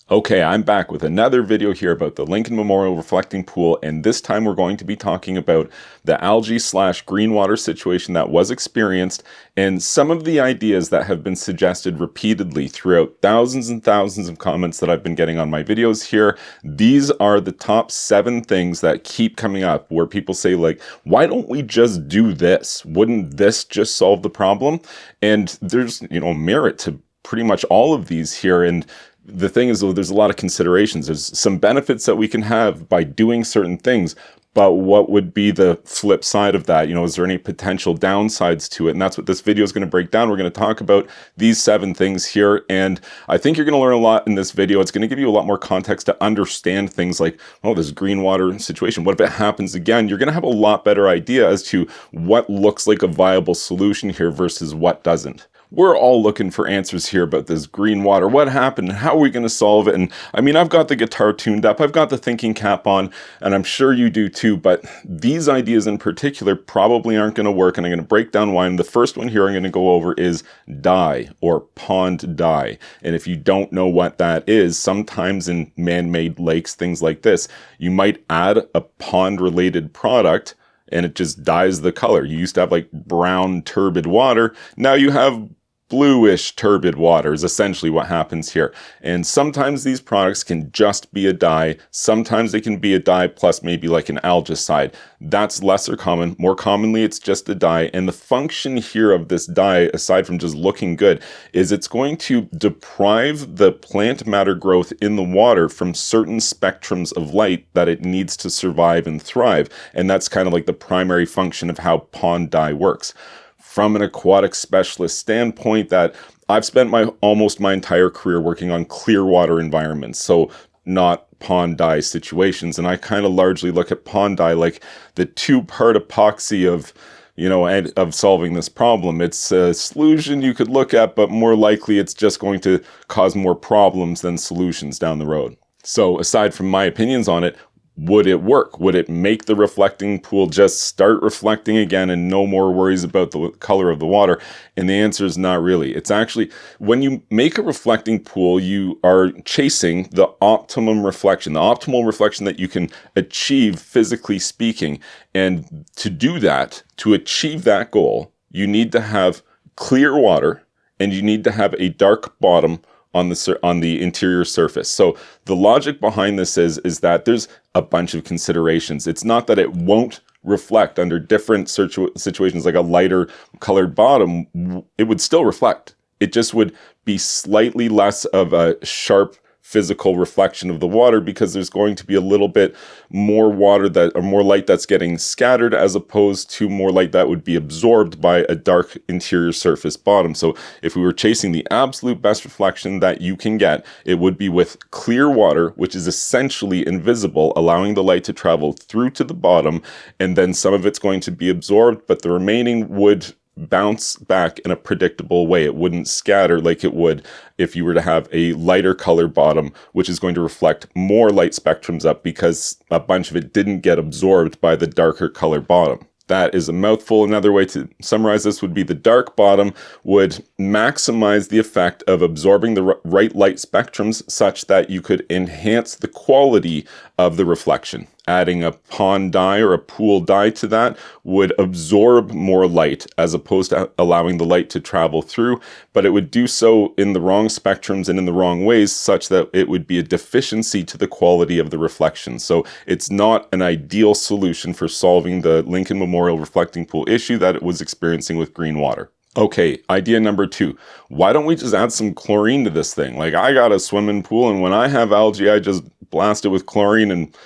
Okay, I'm back with another video here about the Lincoln Memorial Reflecting Pool, and this time we're going to be talking about the algae / green water situation that was experienced and some of the ideas that have been suggested repeatedly throughout thousands and thousands of comments that I've been getting on my videos here. These are the top 7 things that keep coming up where people say, like, why don't we just do this? Wouldn't this just solve the problem? And there's, merit to pretty much all of these here. And the thing is, though, there's a lot of considerations. There's some benefits that we can have by doing certain things, but what would be the flip side of that? Is there any potential downsides to it? And that's what this video is going to break down. We're going to talk about these 7 things here, and I think you're going to learn a lot in this video. It's going to give you a lot more context to understand things like, oh, this green water situation. What if it happens again? You're going to have a lot better idea as to what looks like a viable solution here versus what doesn't. We're all looking for answers here about this green water. What happened? How are we going to solve it? And I mean, I've got the guitar tuned up. I've got the thinking cap on, and I'm sure you do too. But these ideas in particular probably aren't going to work, and I'm going to break down why. And the first one here I'm going to go over is dye or pond dye. And if you don't know what that is, sometimes in man-made lakes, things like this, you might add a pond-related product and it just dyes the color. You used to have like brown turbid water. Now you have bluish turbid water is essentially what happens here. And sometimes these products can just be a dye. Sometimes they can be a dye plus maybe like an algicide. That's lesser common. More commonly, it's just a dye. And the function here of this dye, aside from just looking good, is it's going to deprive the plant matter growth in the water from certain spectrums of light that it needs to survive and thrive. And that's kind of like the primary function of how pond dye works. From an aquatic specialist standpoint, that I've spent almost my entire career working on clear water environments, so not pond dye situations. And I kind of largely look at pond dye like the 2-part epoxy of solving this problem. It's a solution you could look at, but more likely it's just going to cause more problems than solutions down the road. So aside from my opinions on it, would it work? Would it make the reflecting pool just start reflecting again and no more worries about the color of the water? And the answer is not really. It's actually, when you make a reflecting pool, you are chasing the optimum reflection, the optimal reflection that you can achieve physically speaking. And to do that, to achieve that goal, you need to have clear water and you need to have a dark bottom on the interior surface. So the logic behind this is that there's a bunch of considerations. It's not that it won't reflect under different situations, like a lighter colored bottom. It would still reflect. It just would be slightly less of a sharp physical reflection of the water because there's going to be a little bit more more light that's getting scattered as opposed to more light that would be absorbed by a dark interior surface bottom. So if we were chasing the absolute best reflection that you can get, it would be with clear water, which is essentially invisible, allowing the light to travel through to the bottom, and then some of it's going to be absorbed, but the remaining would bounce back in a predictable way. It wouldn't scatter like it would if you were to have a lighter color bottom, which is going to reflect more light spectrums up because a bunch of it didn't get absorbed by the darker color bottom. That is a mouthful. Another way to summarize this would be the dark bottom would maximize the effect of absorbing the right light spectrums such that you could enhance the quality of the reflection. Adding a pond dye or a pool dye to that would absorb more light as opposed to allowing the light to travel through, but it would do so in the wrong spectrums and in the wrong ways such that it would be a deficiency to the quality of the reflection. So it's not an ideal solution for solving the Lincoln Memorial reflecting pool issue that it was experiencing with green water. Okay, idea number 2. Why don't we just add some chlorine to this thing? Like, I got a swimming pool, and when I have algae, I just blast it with chlorine, and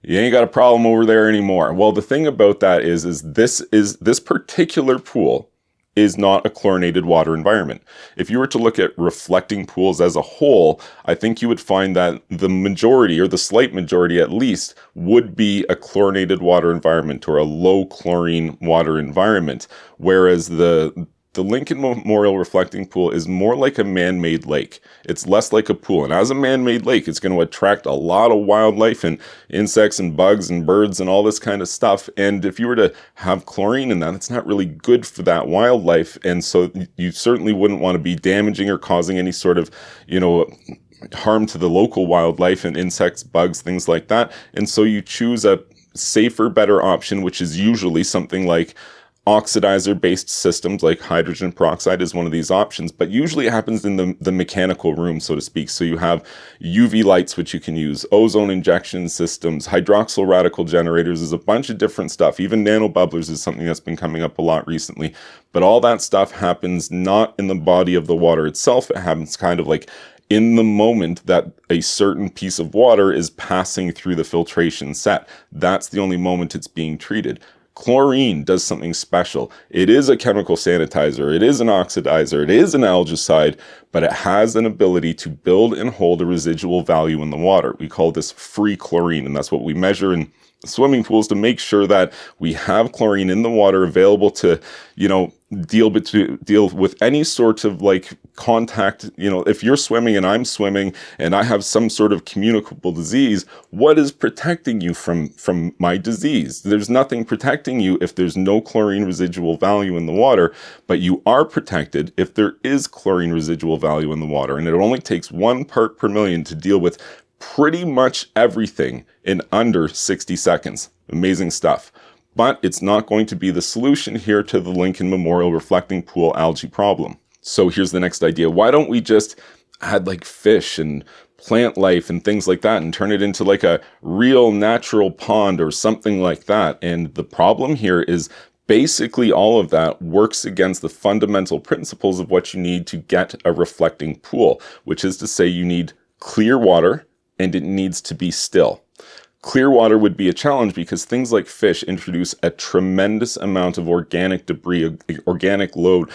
you ain't got a problem over there anymore. Well, the thing about that is this particular pool is not a chlorinated water environment. If you were to look at reflecting pools as a whole, I think you would find that the majority, or the slight majority at least, would be a chlorinated water environment or a low chlorine water environment, whereas the Lincoln Memorial Reflecting Pool is more like a man-made lake. It's less like a pool. And as a man-made lake, it's going to attract a lot of wildlife and insects and bugs and birds and all this kind of stuff. And if you were to have chlorine in that, it's not really good for that wildlife. And so you certainly wouldn't want to be damaging or causing any sort of, harm to the local wildlife and insects, bugs, things like that. And so you choose a safer, better option, which is usually something like oxidizer-based systems, like hydrogen peroxide is one of these options, but usually it happens in the mechanical room, so to speak. So you have UV lights, which you can use, ozone injection systems, hydroxyl radical generators, there's a bunch of different stuff. Even nanobubblers is something that's been coming up a lot recently. But all that stuff happens not in the body of the water itself. It happens kind of like in the moment that a certain piece of water is passing through the filtration set. That's the only moment it's being treated. Chlorine does something special. It is a chemical sanitizer, it is an oxidizer, it is an algicide, but it has an ability to build and hold a residual value in the water. We call this free chlorine, and that's what we measure in swimming pools to make sure that we have chlorine in the water available to, deal with any sort of like contact. If you're swimming and I'm swimming and I have some sort of communicable disease, what is protecting you from my disease? There's nothing protecting you if there's no chlorine residual value in the water, but you are protected if there is chlorine residual value in the water. And it only takes 1 part per million to deal with pretty much everything in under 60 seconds. Amazing stuff. But it's not going to be the solution here to the Lincoln Memorial reflecting pool algae problem. So here's the next idea. Why don't we just add like fish and plant life and things like that and turn it into like a real natural pond or something like that? And the problem here is basically all of that works against the fundamental principles of what you need to get a reflecting pool, which is to say you need clear water and it needs to be still. Clear water would be a challenge because things like fish introduce a tremendous amount of organic debris, organic load.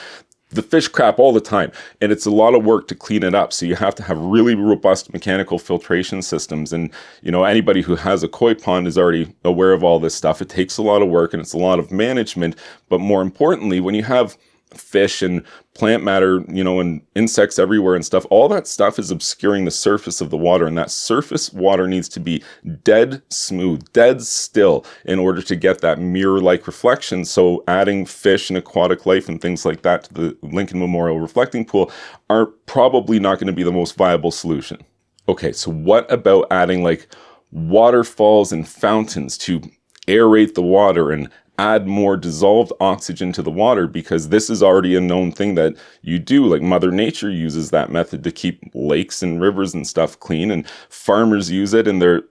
The fish crap all the time, and it's a lot of work to clean it up. So you have to have really robust mechanical filtration systems. And, anybody who has a koi pond is already aware of all this stuff. It takes a lot of work and it's a lot of management. But more importantly, when you have fish and plant matter, and insects everywhere and stuff, all that stuff is obscuring the surface of the water, and that surface water needs to be dead smooth, dead still in order to get that mirror-like reflection. So adding fish and aquatic life and things like that to the Lincoln Memorial reflecting pool are probably not going to be the most viable solution. Okay, so what about adding like waterfalls and fountains to aerate the water and add more dissolved oxygen to the water? Because this is already a known thing that you do. Like Mother Nature uses that method to keep lakes and rivers and stuff clean, and farmers use it in their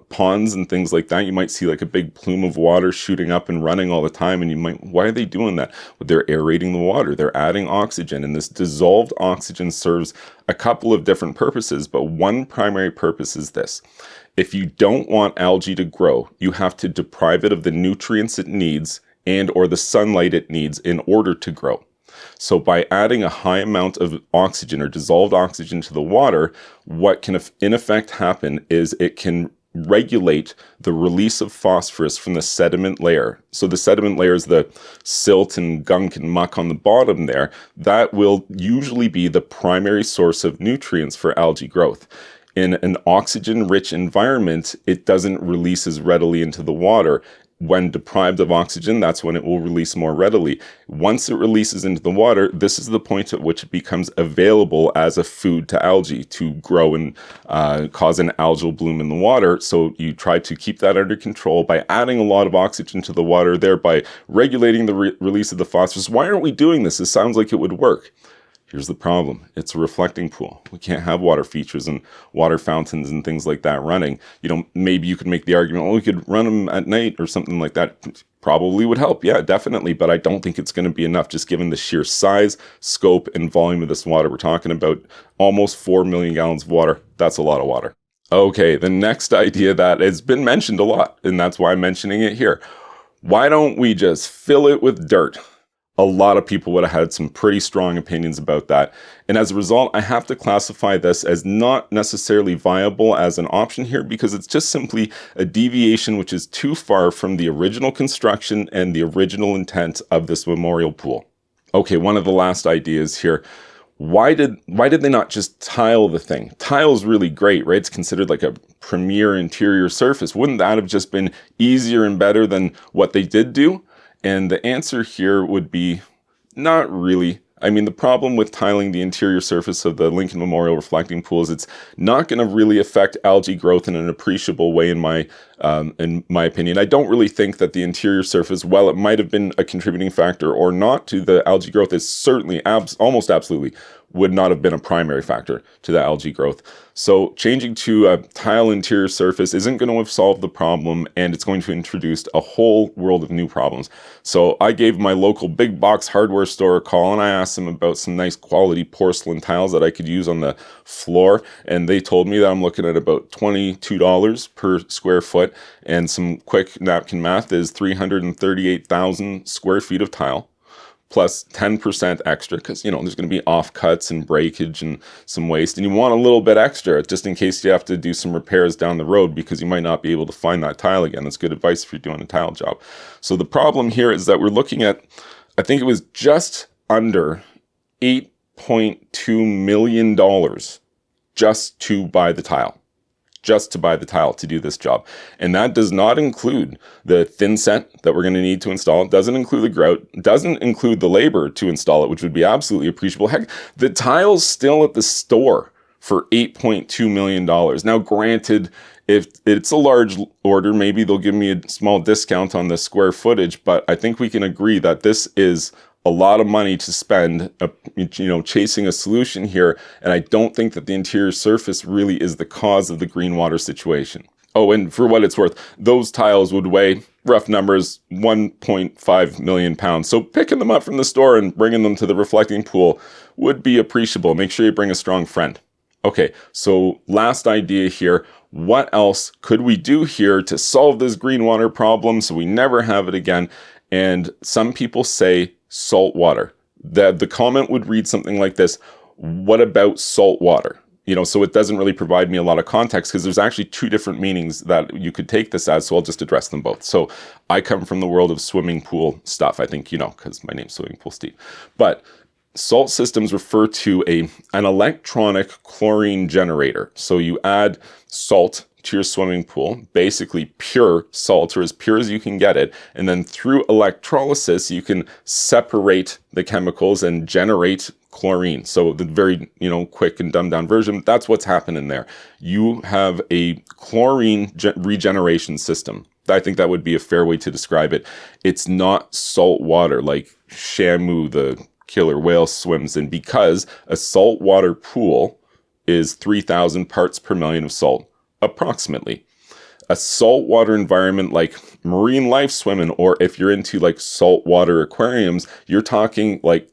ponds and things like that. You might see like a big plume of water shooting up and running all the time, and why are they doing that? Well, they're aerating the water, they're adding oxygen, and this dissolved oxygen serves a couple of different purposes, but one primary purpose is this. If you don't want algae to grow, you have to deprive it of the nutrients it needs and or the sunlight it needs in order to grow. So by adding a high amount of oxygen or dissolved oxygen to the water, what can in effect happen is it can regulate the release of phosphorus from the sediment layer. So the sediment layer is the silt and gunk and muck on the bottom there. That will usually be the primary source of nutrients for algae growth. In an oxygen-rich environment, it doesn't release as readily into the water. When deprived of oxygen, that's when it will release more readily. Once it releases into the water, this is the point at which it becomes available as a food to algae to grow and cause an algal bloom in the water. So you try to keep that under control by adding a lot of oxygen to the water, thereby regulating the release of the phosphorus. Why aren't we doing this? It sounds like it would work. Here's the problem. It's a reflecting pool. We can't have water features and water fountains and things like that running. Maybe you could make the argument, we could run them at night or something like that. Probably would help. Yeah, definitely. But I don't think it's going to be enough just given the sheer size, scope, and volume of this water. We're talking about almost 4 million gallons of water. That's a lot of water. Okay, the next idea that has been mentioned a lot, and that's why I'm mentioning it here. Why don't we just fill it with dirt? A lot of people would have had some pretty strong opinions about that. And as a result, I have to classify this as not necessarily viable as an option here because it's just simply a deviation which is too far from the original construction and the original intent of this memorial pool. Okay, one of the last ideas here. Why did they not just tile the thing? Tile's really great, right? It's considered like a premier interior surface. Wouldn't that have just been easier and better than what they did do? And the answer here would be not really. I mean, the problem with tiling the interior surface of the Lincoln Memorial reflecting pool is it's not going to really affect algae growth in an appreciable way, in my opinion. I don't really think that the interior surface, while it might have been a contributing factor or not to the algae growth, is certainly almost absolutely would not have been a primary factor to the algae growth. So changing to a tile interior surface isn't going to have solved the problem, and it's going to introduce a whole world of new problems. So I gave my local big box hardware store a call, and I asked them about some nice quality porcelain tiles that I could use on the floor, and they told me that I'm looking at about $22 per square foot, and some quick napkin math is 338,000 square feet of tile, plus 10% extra, because, there's going to be offcuts and breakage and some waste, and you want a little bit extra just in case you have to do some repairs down the road, because you might not be able to find that tile again. That's good advice if you're doing a tile job. So the problem here is that we're looking at, I think it was just under $8.2 million just to buy the tile. Just to buy the tile to do this job. And that does not include the thin set that we're going to need to install. It doesn't include the grout, doesn't include the labor to install it, which would be absolutely appreciable. Heck, the tile's still at the store for $8.2 million. Now, granted, if it's a large order, maybe they'll give me a small discount on the square footage, but I think we can agree that this is a lot of money to spend, chasing a solution here. And I don't think that the interior surface really is the cause of the green water situation. Oh, and for what it's worth, those tiles would weigh, rough numbers, 1.5 million pounds. So picking them up from the store and bringing them to the reflecting pool would be appreciable. Make sure you bring a strong friend. Okay, so last idea here. What else could we do here to solve this green water problem so we never have it again? And some people say salt water. The comment would read something like this: what about salt water? So it doesn't really provide me a lot of context, because there's actually two different meanings that you could take this as, so I'll just address them both. So I come from the world of swimming pool stuff, I think because my name's Swimming Pool Steve. But salt systems refer to an electronic chlorine generator. So you add salt to your swimming pool, basically pure salt, or as pure as you can get it, and then through electrolysis you can separate the chemicals and generate chlorine. So the very quick and dumbed down version, that's what's happening there. You have a chlorine regeneration system. I think that would be a fair way to describe it. It's not salt water like Shamu, the killer whale, swims in, because a saltwater pool is 3,000 parts per million of salt, approximately. A saltwater environment like marine life swimming, or if you're into like saltwater aquariums, you're talking like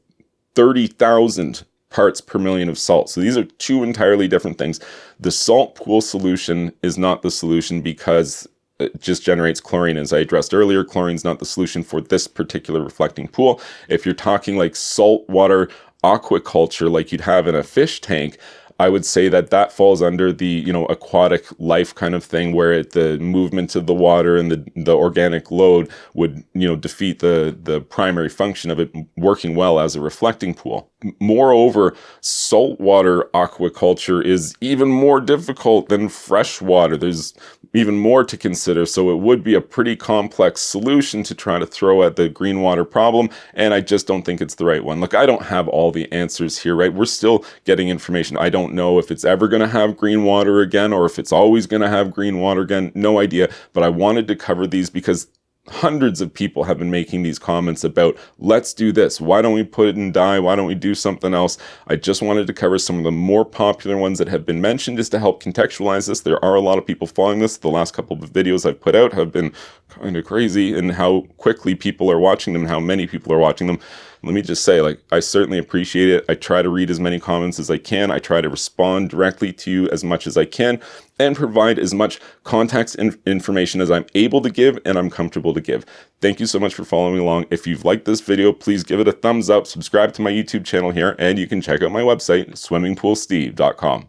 30,000 parts per million of salt. So these are two entirely different things. The salt pool solution is not the solution, because it just generates chlorine. As I addressed earlier, chlorine's not the solution for this particular reflecting pool. If you're talking like saltwater aquaculture like you'd have in a fish tank, I would say that falls under the aquatic life kind of thing, where the movement of the water and the organic load would defeat the primary function of it working well as a reflecting pool. Moreover, saltwater aquaculture is even more difficult than freshwater. There's even more to consider, so it would be a pretty complex solution to try to throw at the green water problem, and I just don't think it's the right one. Look, I don't have all the answers here, right? We're still getting information. I don't know if it's ever going to have green water again, or if it's always going to have green water again. No idea, but I wanted to cover these because hundreds of people have been making these comments about, let's do this. Why don't we put it in dye? Why don't we do something else? I just wanted to cover some of the more popular ones that have been mentioned, just to help contextualize this. There are a lot of people following this. The last couple of videos I've put out have been kind of crazy in how quickly people are watching them, how many people are watching them. Let me just say, I certainly appreciate it. I try to read as many comments as I can. I try to respond directly to you as much as I can and provide as much context and information as I'm able to give and I'm comfortable to give. Thank you so much for following along. If you've liked this video, please give it a thumbs up, subscribe to my YouTube channel here, and you can check out my website, swimmingpoolsteve.com.